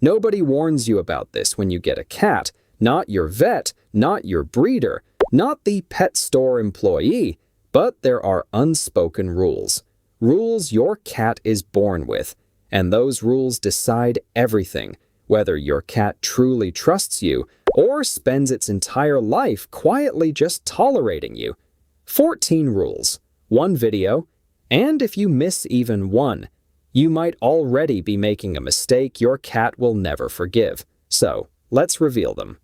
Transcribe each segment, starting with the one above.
Nobody warns you about this when you get a cat, not your vet, not your breeder, not the pet store employee, but there are unspoken rules. Rules your cat is born with, and those rules decide everything, whether your cat truly trusts you or spends its entire life quietly just tolerating you. 14 rules, one video, and if you miss even one, you might already be making a mistake your cat will never forgive. So, let's reveal them.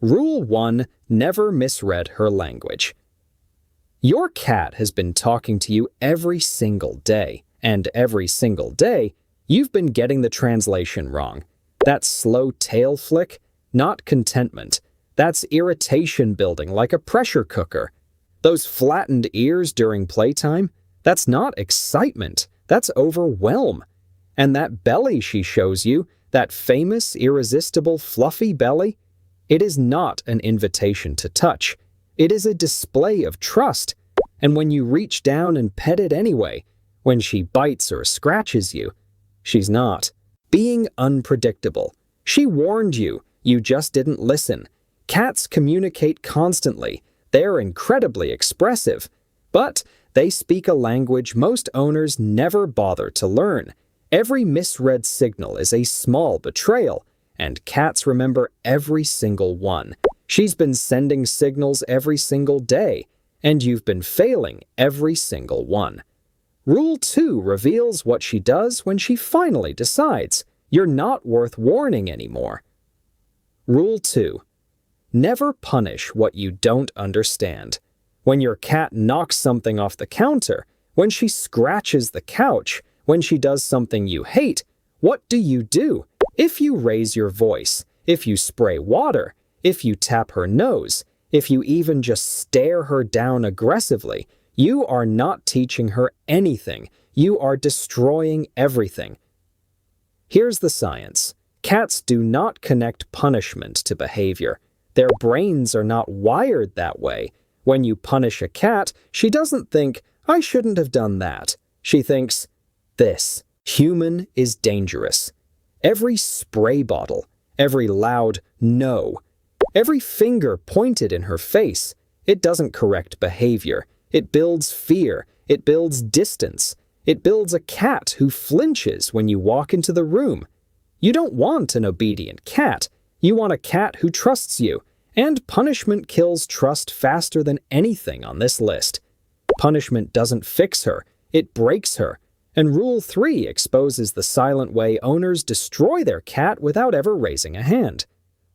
Rule 1. Never misread her language. Your cat has been talking to you every single day, and every single day, you've been getting the translation wrong. That slow tail flick, not contentment. That's irritation building like a pressure cooker. Those flattened ears during playtime, that's not excitement. That's overwhelm. And that belly she shows you, that famous, irresistible, fluffy belly, it is not an invitation to touch. It is a display of trust. And when you reach down and pet it anyway, when she bites or scratches you, she's not. Being unpredictable. She warned you, you just didn't listen. Cats communicate constantly. They're incredibly expressive. But they speak a language most owners never bother to learn. Every misread signal is a small betrayal, and cats remember every single one. She's been sending signals every single day, and you've been failing every single one. Rule 2 reveals what she does when she finally decides you're not worth warning anymore. Rule 2. Never punish what you don't understand. When your cat knocks something off the counter, when she scratches the couch, when she does something you hate, what do? If you raise your voice, if you spray water, if you tap her nose, if you even just stare her down aggressively, you are not teaching her anything. You are destroying everything. Here's the science. Cats do not connect punishment to behavior. Their brains are not wired that way. When you punish a cat, she doesn't think, I shouldn't have done that. She thinks, this human is dangerous. Every spray bottle, every loud no, every finger pointed in her face, it doesn't correct behavior. It builds fear. It builds distance. It builds a cat who flinches when you walk into the room. You don't want an obedient cat. You want a cat who trusts you. And punishment kills trust faster than anything on this list. Punishment doesn't fix her, it breaks her. And Rule 3 exposes the silent way owners destroy their cat without ever raising a hand.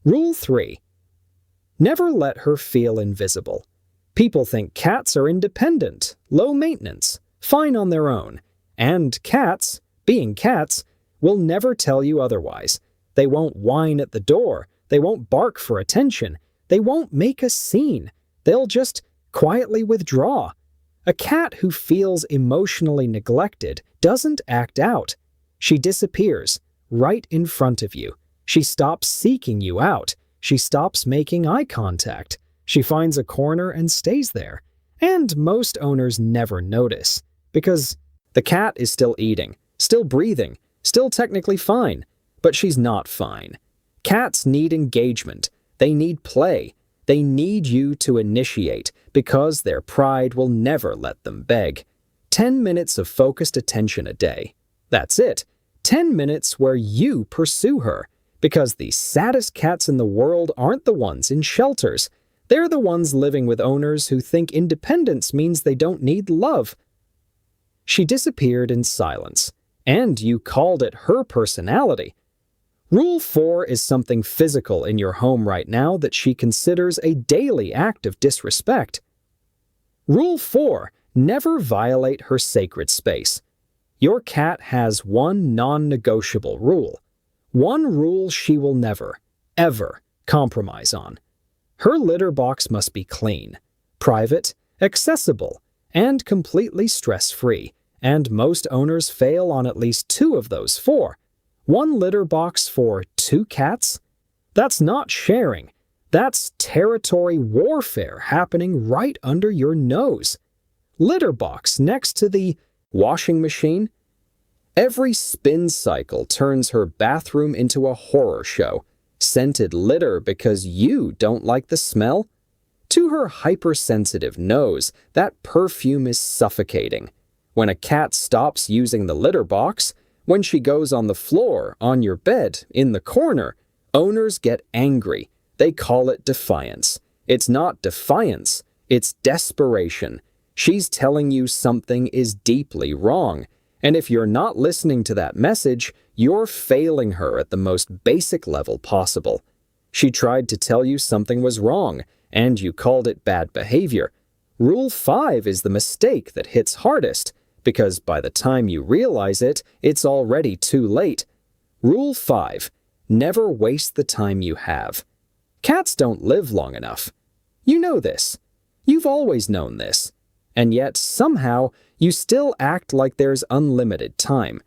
Rule 3. Never let her feel invisible. People think cats are independent, low maintenance, fine on their own. And cats, being cats, will never tell you otherwise. They won't whine at the door. They won't bark for attention. They won't make a scene. They'll just quietly withdraw. A cat who feels emotionally neglected doesn't act out. She disappears right in front of you. She stops seeking you out. She stops making eye contact. She finds a corner and stays there. And most owners never notice, because the cat is still eating, still breathing, still technically fine, but she's not fine. Cats need engagement. They need play. They need you to initiate, because their pride will never let them beg. 10 minutes of focused attention a day. That's it. 10 minutes where you pursue her, because the saddest cats in the world aren't the ones in shelters. They're the ones living with owners who think independence means they don't need love. She disappeared in silence, and you called it her personality. Rule 4 is something physical in your home right now that she considers a daily act of disrespect. Rule 4. Never violate her sacred space. Your cat has one non-negotiable rule. One rule she will never, ever compromise on. Her litter box must be clean, private, accessible, and completely stress-free, and most owners fail on at least 2 of those 4. One litter box for 2 cats? That's not sharing. That's territory warfare happening right under your nose. Litter box next to the washing machine? Every spin cycle turns her bathroom into a horror show. Scented litter because you don't like the smell? To her hypersensitive nose, that perfume is suffocating. When a cat stops using the litter box, when she goes on the floor, on your bed, in the corner, owners get angry. They call it defiance. It's not defiance, it's desperation. She's telling you something is deeply wrong. And if you're not listening to that message, you're failing her at the most basic level possible. She tried to tell you something was wrong, and you called it bad behavior. Rule 5 is the mistake that hits hardest, because by the time you realize it, it's already too late. Rule 5. Never waste the time you have. Cats don't live long enough. You know this. You've always known this. And yet, somehow, you still act like there's unlimited time.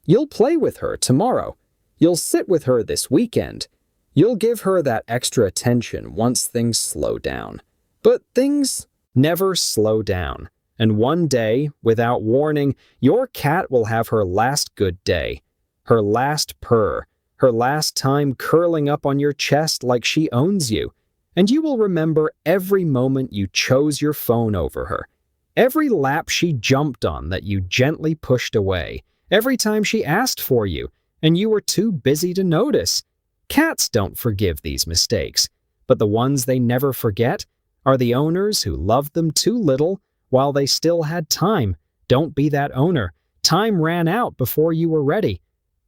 You'll play with her tomorrow. You'll sit with her this weekend. You'll give her that extra attention once things slow down. But things never slow down. And one day, without warning, your cat will have her last good day. Her last purr. Her last time curling up on your chest like she owns you. And you will remember every moment you chose your phone over her. Every lap she jumped on that you gently pushed away. Every time she asked for you, and you were too busy to notice. Cats don't forgive these mistakes, but the ones they never forget are the owners who loved them too little while they still had time. Don't be that owner. Time ran out before you were ready.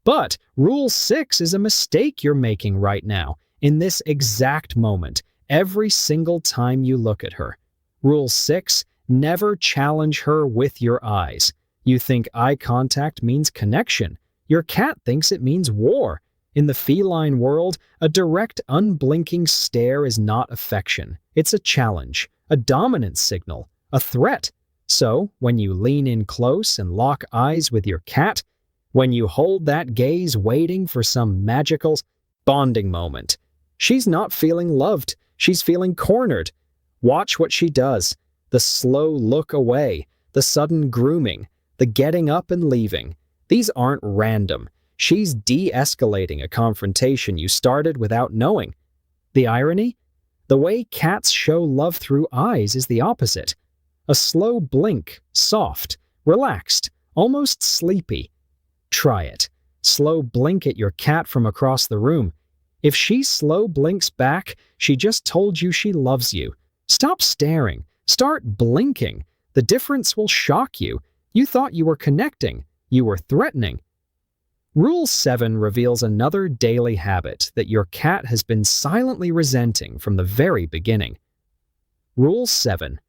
But Rule 6 is a mistake you're making right now, in this exact moment, every single time you look at her. Rule 6, never challenge her with your eyes. You think eye contact means connection. Your cat thinks it means war. In the feline world, a direct, unblinking stare is not affection. It's a challenge, a dominance signal, a threat. So, when you lean in close and lock eyes with your cat, when you hold that gaze waiting for some magical bonding moment, she's not feeling loved, she's feeling cornered. Watch what she does. The slow look away, the sudden grooming, the getting up and leaving. These aren't random. She's de-escalating a confrontation you started without knowing. The irony? The way cats show love through eyes is the opposite. A slow blink, soft, relaxed, almost sleepy. Try it. Slow blink at your cat from across the room. If she slow blinks back, she just told you she loves you. Stop staring. Start blinking. The difference will shock you. You thought you were connecting. You were threatening. Rule 7 reveals another daily habit that your cat has been silently resenting from the very beginning. Rule 7.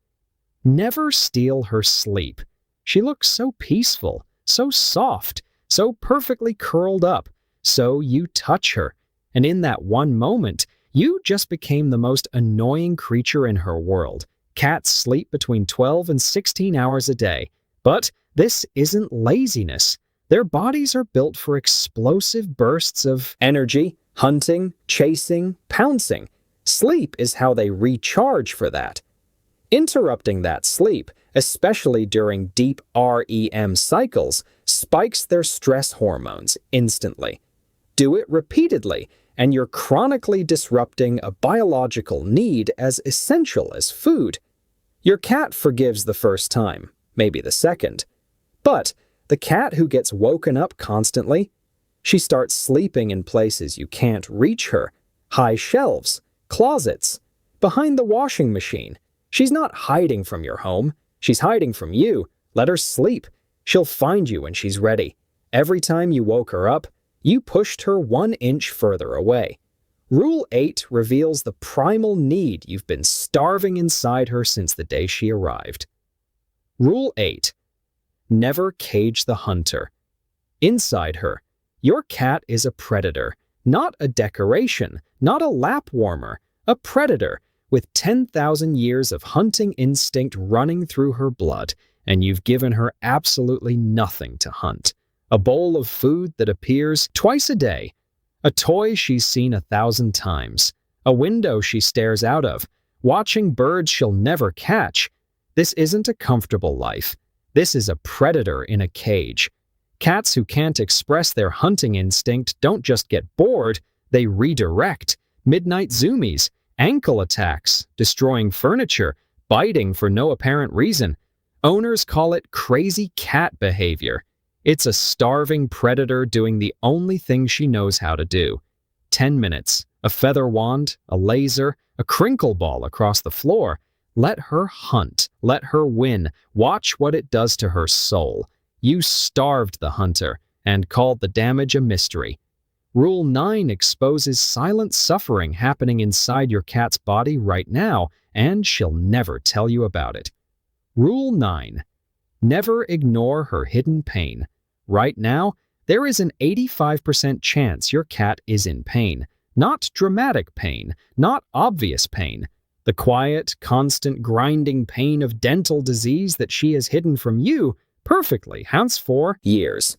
Never steal her sleep. She looks so peaceful, so soft, so perfectly curled up. So you touch her, and in that one moment, you just became the most annoying creature in her world. Cats sleep between 12 and 16 hours a day. But this isn't laziness. Their bodies are built for explosive bursts of energy, hunting, chasing, pouncing. Sleep is how they recharge for that. Interrupting that sleep, especially during deep REM cycles, spikes their stress hormones instantly. Do it repeatedly, and you're chronically disrupting a biological need as essential as food. Your cat forgives the first time, maybe the second. But the cat who gets woken up constantly, she starts sleeping in places you can't reach her. High shelves, closets, behind the washing machine. She's not hiding from your home. She's hiding from you. Let her sleep. She'll find you when she's ready. Every time you woke her up, you pushed her 1 inch further away. Rule 8 reveals the primal need you've been starving inside her since the day she arrived. Rule 8. Never cage the hunter. Inside her, your cat is a predator, not a decoration, not a lap warmer, a predator with 10,000 years of hunting instinct running through her blood, and you've given her absolutely nothing to hunt. A bowl of food that appears twice a day, a toy she's seen 1,000 times, a window she stares out of, watching birds she'll never catch. This isn't a comfortable life. This is a predator in a cage. Cats who can't express their hunting instinct don't just get bored, they redirect. Midnight zoomies, ankle attacks, destroying furniture, biting for no apparent reason. Owners call it crazy cat behavior. It's a starving predator doing the only thing she knows how to do. 10 minutes, a feather wand, a laser, a crinkle ball across the floor. Let her hunt, let her win. Watch what it does to her soul. You starved the hunter and called the damage a mystery. Rule 9 exposes silent suffering happening inside your cat's body right now, and she'll never tell you about it. Rule 9. Never ignore her hidden pain. Right now, there is an 85% chance your cat is in pain. Not dramatic pain, not obvious pain. The quiet, constant, grinding pain of dental disease that she has hidden from you perfectly counts for years.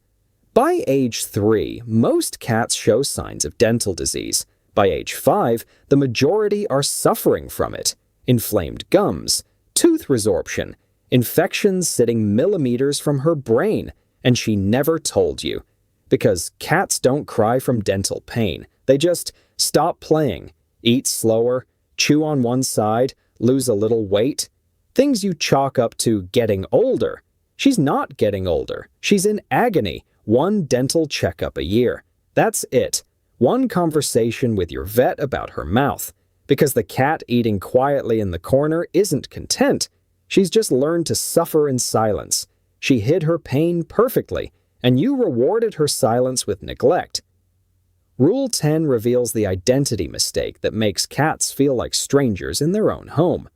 By age 3, most cats show signs of dental disease. By age 5, the majority are suffering from it. Inflamed gums, tooth resorption, infections sitting millimeters from her brain, and she never told you. Because cats don't cry from dental pain. They just stop playing, eat slower, chew on one side, lose a little weight. Things you chalk up to getting older. She's not getting older. She's in agony. One dental checkup a year. That's it. One conversation with your vet about her mouth. Because the cat eating quietly in the corner isn't content. She's just learned to suffer in silence. She hid her pain perfectly, and you rewarded her silence with neglect. Rule 10 reveals the identity mistake that makes cats feel like strangers in their own home.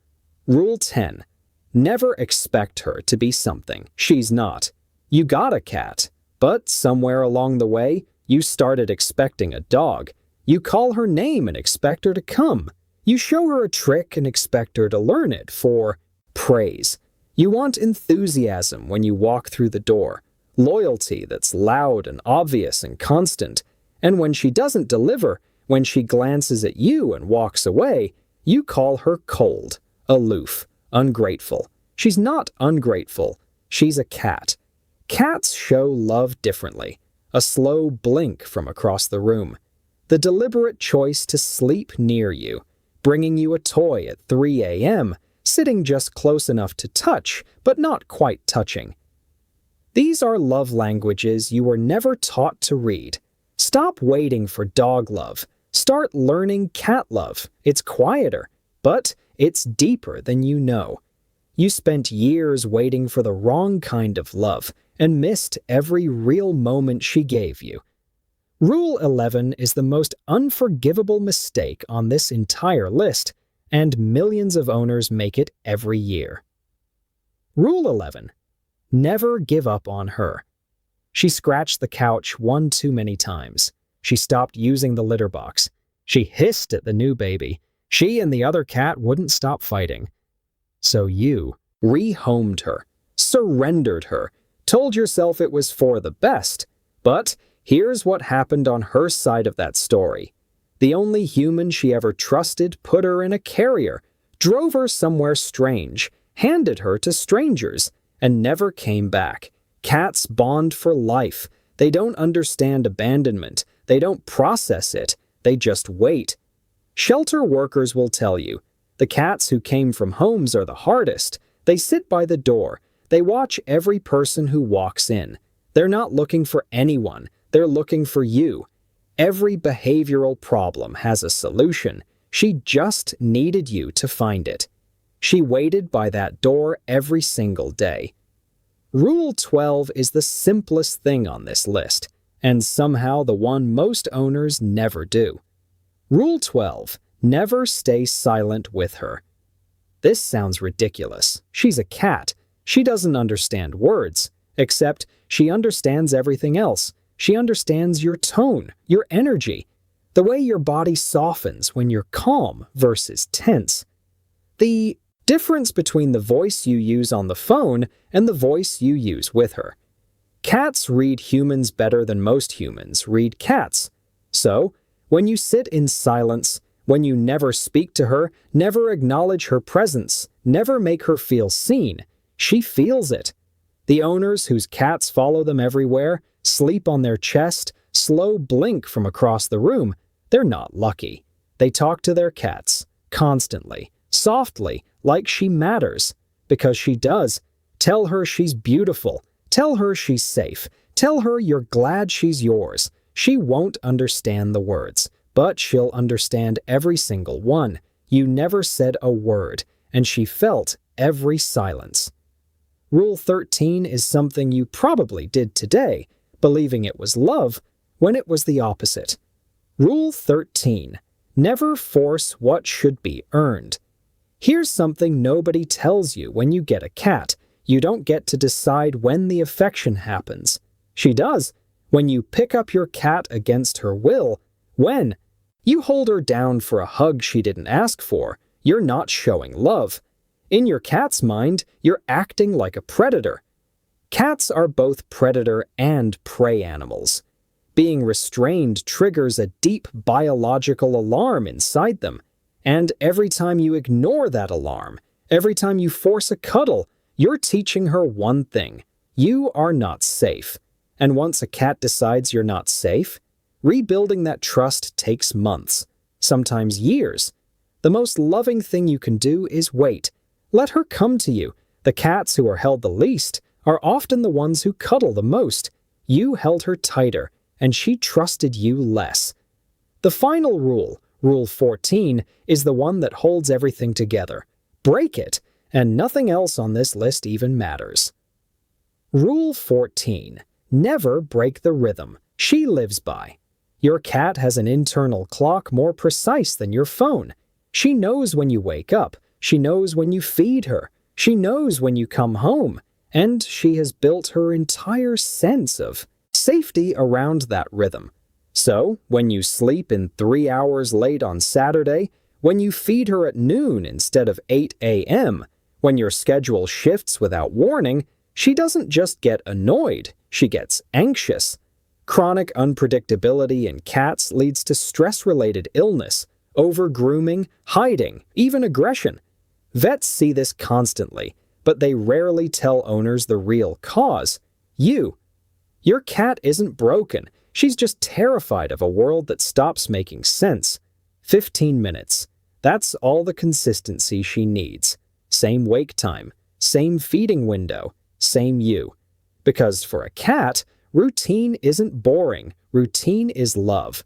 Rule 10. Never expect her to be something she's not. You got a cat. But somewhere along the way, you started expecting a dog. You call her name and expect her to come. You show her a trick and expect her to learn it for praise. You want enthusiasm when you walk through the door, loyalty that's loud and obvious and constant. And when she doesn't deliver, when she glances at you and walks away, you call her cold, aloof, ungrateful. She's not ungrateful. She's a cat. Cats show love differently. A slow blink from across the room. The deliberate choice to sleep near you. Bringing you a toy at 3 a.m., sitting just close enough to touch, but not quite touching. These are love languages you were never taught to read. Stop waiting for dog love. Start learning cat love. It's quieter, but it's deeper than you know. You spent years waiting for the wrong kind of love and missed every real moment she gave you. Rule 11 is the most unforgivable mistake on this entire list, and millions of owners make it every year. Rule 11. Never give up on her. She scratched the couch one too many times. She stopped using the litter box. She hissed at the new baby. She and the other cat wouldn't stop fighting. So you rehomed her, surrendered her, told yourself it was for the best. But here's what happened on her side of that story. The only human she ever trusted put her in a carrier, drove her somewhere strange, handed her to strangers, and never came back. Cats bond for life. They don't understand abandonment. They don't process it. They just wait. Shelter workers will tell you, the cats who came from homes are the hardest. They sit by the door. They watch every person who walks in. They're not looking for anyone. They're looking for you. Every behavioral problem has a solution. She just needed you to find it. She waited by that door every single day. Rule 12 is the simplest thing on this list, and somehow the one most owners never do. Rule 12. Never stay silent with her. This sounds ridiculous. She's a cat. She doesn't understand words, except she understands everything else. She understands your tone, your energy, the way your body softens when you're calm versus tense. The difference between the voice you use on the phone and the voice you use with her. Cats read humans better than most humans read cats. So, when you sit in silence, when you never speak to her, never acknowledge her presence, never make her feel seen, she feels it. The owners whose cats follow them everywhere, sleep on their chest, slow blink from across the room, they're not lucky. They talk to their cats, constantly, softly, like she matters. Because she does. Tell her she's beautiful. Tell her she's safe. Tell her you're glad she's yours. She won't understand the words, but she'll understand every single one. You never said a word, and she felt every silence. Rule 13 is something you probably did today, believing it was love when it was the opposite. Rule 13. Never force what should be earned. Here's something nobody tells you when you get a cat. You don't get to decide when the affection happens. She does. When you pick up your cat against her will, when you hold her down for a hug she didn't ask for, you're not showing love. In your cat's mind, you're acting like a predator. Cats are both predator and prey animals. Being restrained triggers a deep biological alarm inside them. And every time you ignore that alarm, every time you force a cuddle, you're teaching her one thing: you are not safe. And once a cat decides you're not safe, rebuilding that trust takes months, sometimes years. The most loving thing you can do is wait. Let her come to you. The cats who are held the least are often the ones who cuddle the most. You held her tighter, and she trusted you less. The final rule, Rule 14, is the one that holds everything together. Break it, and nothing else on this list even matters. Rule 14. Never break the rhythm she lives by. Your cat has an internal clock more precise than your phone. She knows when you wake up. She knows when you feed her. She knows when you come home. And she has built her entire sense of safety around that rhythm. So, when you sleep in 3 hours late on Saturday, when you feed her at noon instead of 8 a.m., when your schedule shifts without warning, she doesn't just get annoyed, she gets anxious. Chronic unpredictability in cats leads to stress-related illness, over-grooming, hiding, even aggression. Vets see this constantly, but they rarely tell owners the real cause: you. Your cat isn't broken. She's just terrified of a world that stops making sense. 15 minutes. That's all the consistency she needs. Same wake time, same feeding window, same you. Because for a cat, routine isn't boring. Routine is love.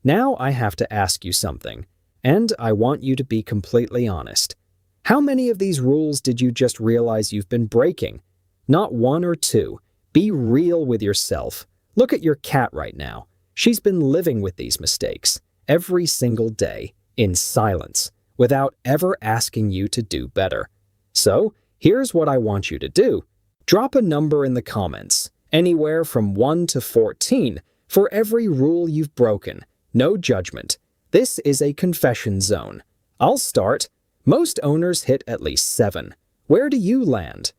Now I have to ask you something, and I want you to be completely honest. How many of these rules did you just realize you've been breaking? Not one or two. Be real with yourself. Look at your cat right now. She's been living with these mistakes every single day, in silence, without ever asking you to do better. So, here's what I want you to do. Drop a number in the comments, anywhere from 1 to 14, for every rule you've broken. No judgment. This is a confession zone. I'll start. Most owners hit at least 7. Where do you land?